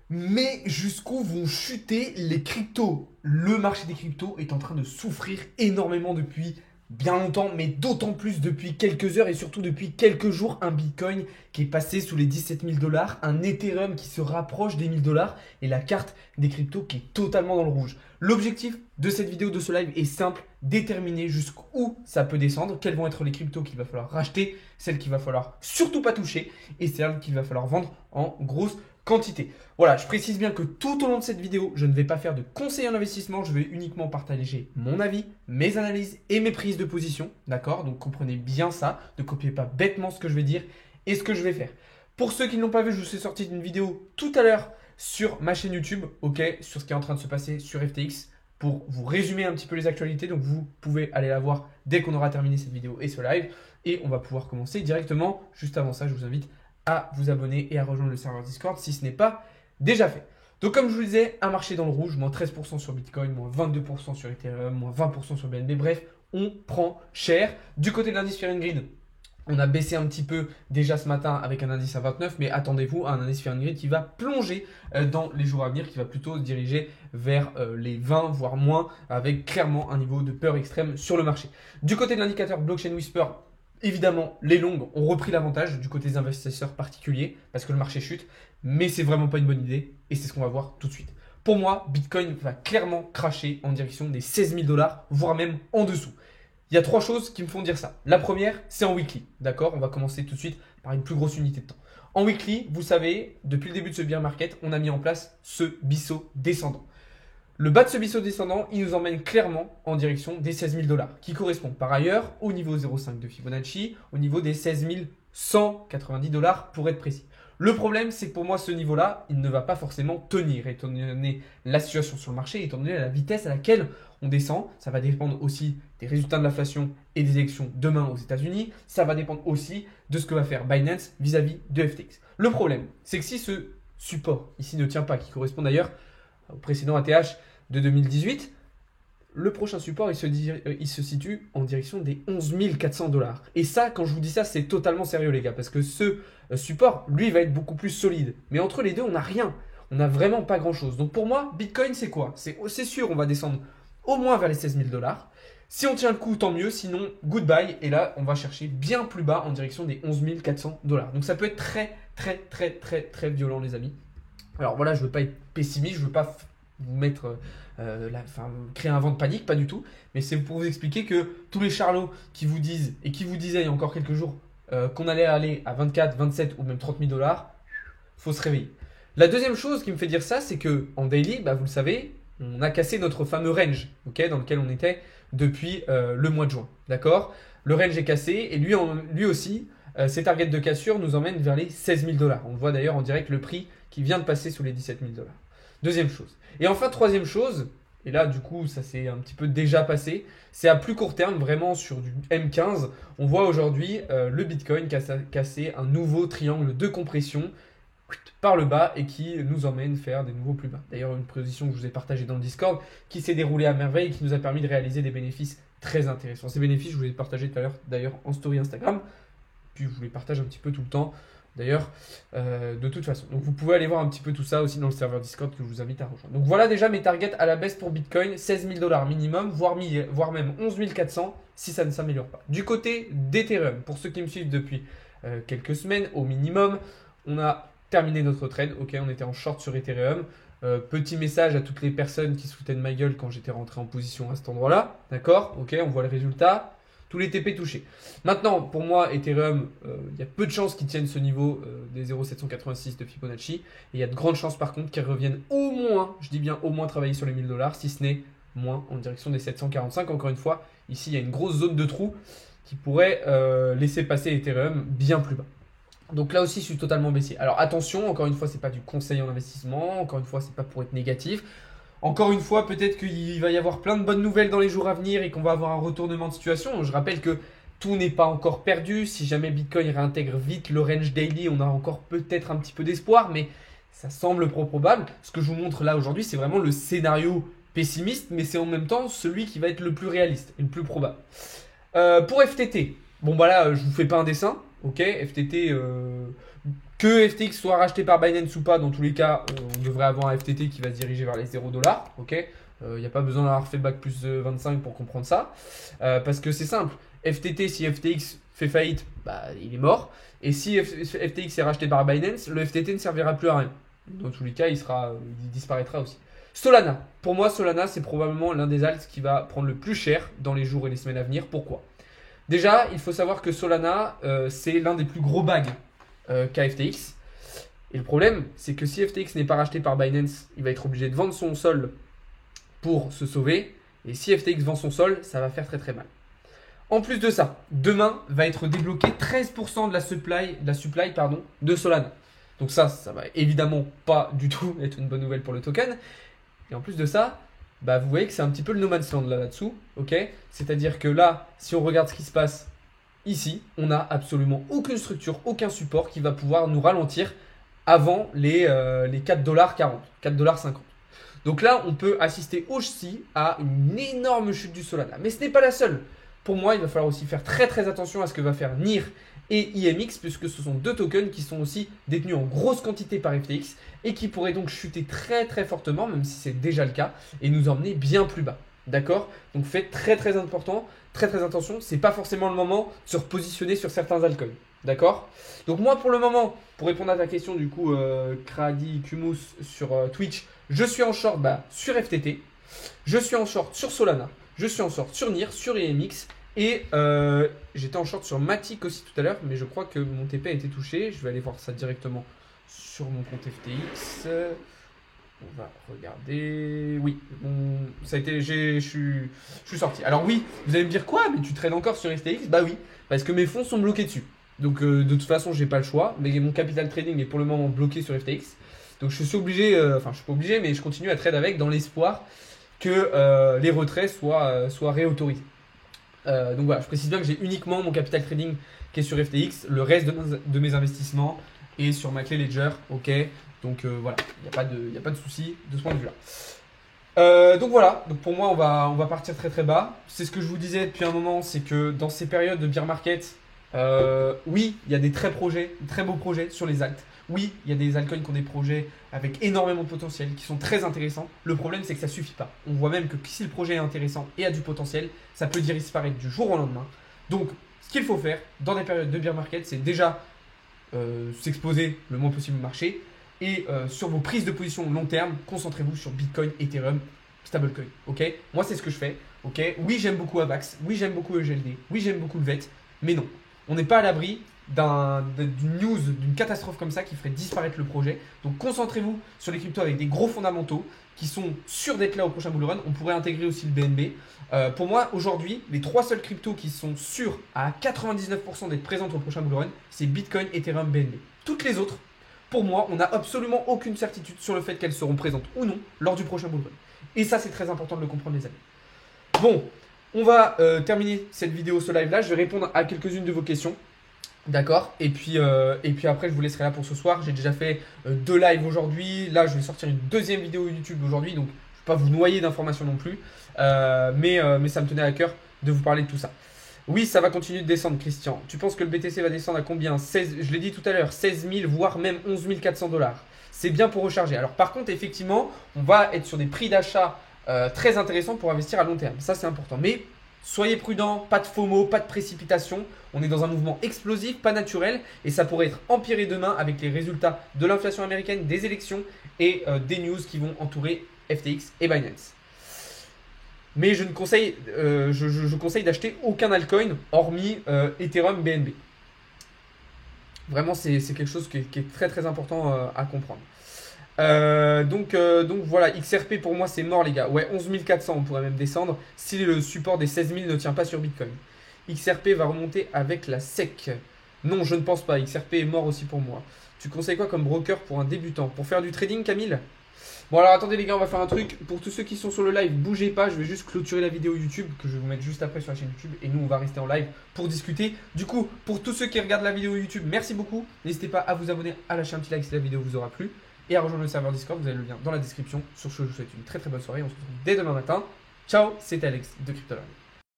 Mais jusqu'où vont chuter les cryptos? Le marché des cryptos est en train de souffrir énormément depuis bien longtemps, mais d'autant plus depuis quelques heures et surtout depuis quelques jours. Un Bitcoin qui est passé sous les 17 000 dollars, un Ethereum qui se rapproche des 1000 dollars et la carte des cryptos qui est totalement dans le rouge. L'objectif de cette vidéo, de ce live est simple, déterminer jusqu'où ça peut descendre, quelles vont être les cryptos qu'il va falloir racheter, celles qu'il va falloir surtout pas toucher et celles qu'il va falloir vendre en grosse quantité. Voilà, je précise bien que tout au long de cette vidéo, je ne vais pas faire de conseils en investissement, je vais uniquement partager mon avis, mes analyses et mes prises de position, d'accord? Donc comprenez bien ça, ne copiez pas bêtement ce que je vais dire et ce que je vais faire. Pour ceux qui ne l'ont pas vu, je vous ai sorti d'une vidéo tout à l'heure sur ma chaîne YouTube, ok, sur ce qui est en train de se passer sur FTX, pour vous résumer un petit peu les actualités. Donc vous pouvez aller la voir dès qu'on aura terminé cette vidéo et ce live. Et on va pouvoir commencer directement. Juste avant ça, je vous invite à vous abonner et à rejoindre le serveur Discord si ce n'est pas déjà fait. Donc comme je vous le disais, un marché dans le rouge, moins 13% sur Bitcoin, moins 22% sur Ethereum, moins 20% sur BNB. Bref, on prend cher. Du côté de l'indice Fear and Greed, on a baissé un petit peu déjà ce matin avec un indice à 29, mais attendez-vous à un indice Fear and Greed qui va plonger dans les jours à venir, qui va plutôt se diriger vers les 20, voire moins, avec clairement un niveau de peur extrême sur le marché. Du côté de l'indicateur Blockchain Whisper, évidemment, les longues ont repris l'avantage du côté des investisseurs particuliers parce que le marché chute, mais c'est vraiment pas une bonne idée et c'est ce qu'on va voir tout de suite. Pour moi, Bitcoin va clairement cracher en direction des 16 000 dollars, voire même en dessous. Il y a trois choses qui me font dire ça. La première, c'est en weekly. D'accord? On va commencer tout de suite par une plus grosse unité de temps. En weekly, vous savez, depuis le début de ce bear market, on a mis en place ce biseau descendant. Le bas de ce biseau descendant, il nous emmène clairement en direction des 16 000 dollars, qui correspond par ailleurs au niveau 0,5 de Fibonacci, au niveau des 16 190 dollars pour être précis. Le problème, c'est que pour moi, ce niveau-là, il ne va pas forcément tenir, étant donné la situation sur le marché, étant donné la vitesse à laquelle on descend. Ça va dépendre aussi des résultats de l'inflation et des élections demain aux États-Unis. Ça va dépendre aussi de ce que va faire Binance vis-à-vis de FTX. Le problème, c'est que si ce support ici ne tient pas, qui correspond d'ailleurs au précédent ATH de 2018, le prochain support, il se situe en direction des 11 400 dollars. Et ça, quand je vous dis ça, c'est totalement sérieux, les gars, parce que ce support, lui, va être beaucoup plus solide. Mais entre les deux, on n'a rien. On n'a vraiment pas grand-chose. Donc pour moi, Bitcoin, c'est quoi? C'est sûr, on va descendre au moins vers les 16 000 dollars. Si on tient le coup, tant mieux. Sinon, goodbye. Et là, on va chercher bien plus bas en direction des 11 400 dollars. Donc ça peut être très, très, très, très, très violent, les amis. Alors voilà, je ne veux pas être pessimiste, je ne veux pas vous mettre, créer un vent de panique, pas du tout. Mais c'est pour vous expliquer que tous les charlots qui vous disent et qui vous disaient il y a encore quelques jours qu'on allait aller à 24, 27 ou même 30 000 dollars, faut se réveiller. La deuxième chose qui me fait dire ça, c'est que en daily, vous le savez, on a cassé notre fameux range, ok, dans lequel on était depuis le mois de juin, d'accord? Le range est cassé et lui aussi, ses targets de cassure nous emmènent vers les 16 000 dollars. On le voit d'ailleurs en direct, le prix qui vient de passer sous les 17 000 dollars. Deuxième chose. Et enfin, troisième chose, et là du coup ça s'est un petit peu déjà passé, c'est à plus court terme, vraiment sur du M15, on voit aujourd'hui le Bitcoin casser un nouveau triangle de compression par le bas et qui nous emmène faire des nouveaux plus bas. D'ailleurs, une position que je vous ai partagée dans le Discord qui s'est déroulée à merveille et qui nous a permis de réaliser des bénéfices très intéressants. Ces bénéfices, je vous les ai partagés tout à l'heure d'ailleurs en story Instagram, puis je vous les partage un petit peu tout le temps. D'ailleurs, de toute façon. Donc vous pouvez aller voir un petit peu tout ça aussi dans le serveur Discord que je vous invite à rejoindre. Donc voilà déjà mes targets à la baisse pour Bitcoin, 16 000 dollars minimum, voire même 11 400 si ça ne s'améliore pas. Du côté d'Ethereum, pour ceux qui me suivent depuis quelques semaines au minimum, on a terminé notre trade. Ok, on était en short sur Ethereum. Petit message à toutes les personnes qui se foutaient de ma gueule quand j'étais rentré en position à cet endroit-là. D'accord? Ok, on voit le résultat. Tous les TP touchés. Maintenant, pour moi, Ethereum, il y a peu de chances qu'ils tiennent ce niveau des 0,786 de Fibonacci. Et il y a de grandes chances par contre qu'ils reviennent au moins, je dis bien au moins travailler sur les 1000 dollars, si ce n'est moins en direction des 745. Encore une fois, ici, il y a une grosse zone de trou qui pourrait laisser passer Ethereum bien plus bas. Donc là aussi, je suis totalement baissier. Alors attention, encore une fois, c'est pas du conseil en investissement. Encore une fois, c'est pas pour être négatif. Encore une fois, peut-être qu'il va y avoir plein de bonnes nouvelles dans les jours à venir et qu'on va avoir un retournement de situation. Je rappelle que tout n'est pas encore perdu. Si jamais Bitcoin réintègre vite le range daily, on a encore peut-être un petit peu d'espoir, mais ça semble peu probable. Ce que je vous montre là aujourd'hui, c'est vraiment le scénario pessimiste, mais c'est en même temps celui qui va être le plus réaliste et le plus probable. Pour FTT, bon bah là, je vous fais pas un dessin, ok? FTT, Que FTX soit racheté par Binance ou pas, dans tous les cas, on devrait avoir un FTT qui va se diriger vers les 0 $. Ok, il n'y a pas besoin d'avoir fait bac plus 25 pour comprendre ça. Parce que c'est simple. FTT, si FTX fait faillite, bah, il est mort. Et si FTX est racheté par Binance, le FTT ne servira plus à rien. Dans tous les cas, il disparaîtra aussi. Solana. Pour moi, Solana, c'est probablement l'un des alts qui va prendre le plus cher dans les jours et les semaines à venir. Pourquoi? Déjà, il faut savoir que Solana, c'est l'un des plus gros bags qu'a FTX. Et le problème, c'est que si FTX n'est pas racheté par Binance, il va être obligé de vendre son sol pour se sauver. Et si FTX vend son sol, ça va faire très très mal. En plus de ça, demain va être débloqué 13% de la supply de Solana. Donc ça va évidemment pas du tout être une bonne nouvelle pour le token. Et en plus de ça, bah vous voyez que c'est un petit peu le no man's land là-dessous. Ok, c'est-à-dire que là, si on regarde ce qui se passe ici, on n'a absolument aucune structure, aucun support qui va pouvoir nous ralentir avant les 4,40$, 4,50$. Donc là, on peut assister aussi à une énorme chute du Solana. Mais ce n'est pas la seule. Pour moi, il va falloir aussi faire très très attention à ce que va faire NIR et IMX, puisque ce sont deux tokens qui sont aussi détenus en grosse quantité par FTX et qui pourraient donc chuter très très fortement, même si c'est déjà le cas, et nous emmener bien plus bas. D'accord? Donc faites très très important, très très attention, c'est pas forcément le moment de se repositionner sur certains altcoins. D'accord? Donc moi pour le moment, pour répondre à ta question du coup, Kradi Kumus sur Twitch, je suis en short sur FTT, je suis en short sur Solana, je suis en short sur NIR, sur IMX et j'étais en short sur Matic aussi tout à l'heure, mais je crois que mon TP a été touché. Je vais aller voir ça directement sur mon compte FTX. On va regarder. Oui, bon, ça a été. Je suis sorti. Alors oui, vous allez me dire quoi? Mais tu traînes encore sur FTX? Bah oui, parce que mes fonds sont bloqués dessus. Donc de toute façon, j'ai pas le choix. Mais mon capital trading est pour le moment bloqué sur FTX. Donc je suis obligé, enfin je suis pas obligé, mais je continue à trade avec dans l'espoir que les retraits soient réautorisés. Donc voilà, je précise bien que j'ai uniquement mon capital trading qui est sur FTX, le reste de mes investissements est sur ma clé Ledger, ok. Donc voilà, il n'y a pas de souci de ce point de vue-là. Donc voilà, donc pour moi on va partir très très bas. C'est ce que je vous disais depuis un moment, c'est que dans ces périodes de bear market, oui, il y a des très beaux projets sur les alts. Oui, il y a des altcoins qui ont des projets avec énormément de potentiel, qui sont très intéressants. Le problème, c'est que ça ne suffit pas. On voit même que si le projet est intéressant et a du potentiel, ça peut disparaître du jour au lendemain. Donc, ce qu'il faut faire dans des périodes de bear market, c'est déjà s'exposer le moins possible au marché. Et sur vos prises de position long terme, concentrez-vous sur Bitcoin, Ethereum, stablecoin. Ok? Moi, c'est ce que je fais. Ok? Oui, j'aime beaucoup Avax. Oui, j'aime beaucoup EGLD. Oui, j'aime beaucoup le VET. Mais non, on n'est pas à l'abri d'une news, d'une catastrophe comme ça qui ferait disparaître le projet. Donc concentrez-vous sur les cryptos avec des gros fondamentaux qui sont sûrs d'être là au prochain bull run. On pourrait intégrer aussi le BNB. Pour moi, aujourd'hui, les trois seuls cryptos qui sont sûrs à 99% d'être présentes au prochain bull run, c'est Bitcoin, Ethereum, BNB. Toutes les autres, pour moi, on n'a absolument aucune certitude sur le fait qu'elles seront présentes ou non lors du prochain bull run. Et ça, c'est très important de le comprendre, les amis. Bon, on va terminer cette vidéo, ce live là. Je vais répondre à quelques-unes de vos questions. D'accord, et puis après je vous laisserai là pour ce soir. J'ai déjà fait 2 lives aujourd'hui. Là je vais sortir une deuxième vidéo YouTube aujourd'hui. Donc je ne vais pas vous noyer d'informations non plus, mais ça me tenait à cœur de vous parler de tout ça. Oui, ça va continuer de descendre, Christian. Tu penses que le BTC va descendre à combien? 16, je l'ai dit tout à l'heure, 16 000 voire même 11 400 $. C'est bien pour recharger. Alors par contre effectivement on va être sur des prix d'achat très intéressants pour investir à long terme. Ça c'est important, mais soyez prudents, pas de FOMO, pas de précipitation. On est dans un mouvement explosif, pas naturel, et ça pourrait être empiré demain avec les résultats de l'inflation américaine, des élections et des news qui vont entourer FTX et Binance. Mais je conseille d'acheter aucun altcoin hormis Ethereum, BNB. Vraiment, c'est quelque chose qui est très très important à comprendre. Donc voilà, XRP pour moi c'est mort les gars. Ouais, 11 400 on pourrait même descendre si le support des 16 000 ne tient pas sur Bitcoin. XRP va remonter avec la SEC. Non, je ne pense pas. XRP est mort aussi pour moi. Tu conseilles quoi comme broker pour un débutant? Pour faire du trading, Camille? Bon alors attendez les gars, on va faire un truc. Pour tous ceux qui sont sur le live, bougez pas. Je vais juste clôturer la vidéo YouTube que je vais vous mettre juste après sur la chaîne YouTube. Et nous on va rester en live pour discuter. Du coup, pour tous ceux qui regardent la vidéo YouTube, merci beaucoup. N'hésitez pas à vous abonner, à lâcher un petit like si la vidéo vous aura plu. Et à rejoindre le serveur Discord, vous avez le lien dans la description. Sur ce, je vous souhaite une très très bonne soirée. On se retrouve dès demain matin. Ciao, c'était Alex de CryptoLearning.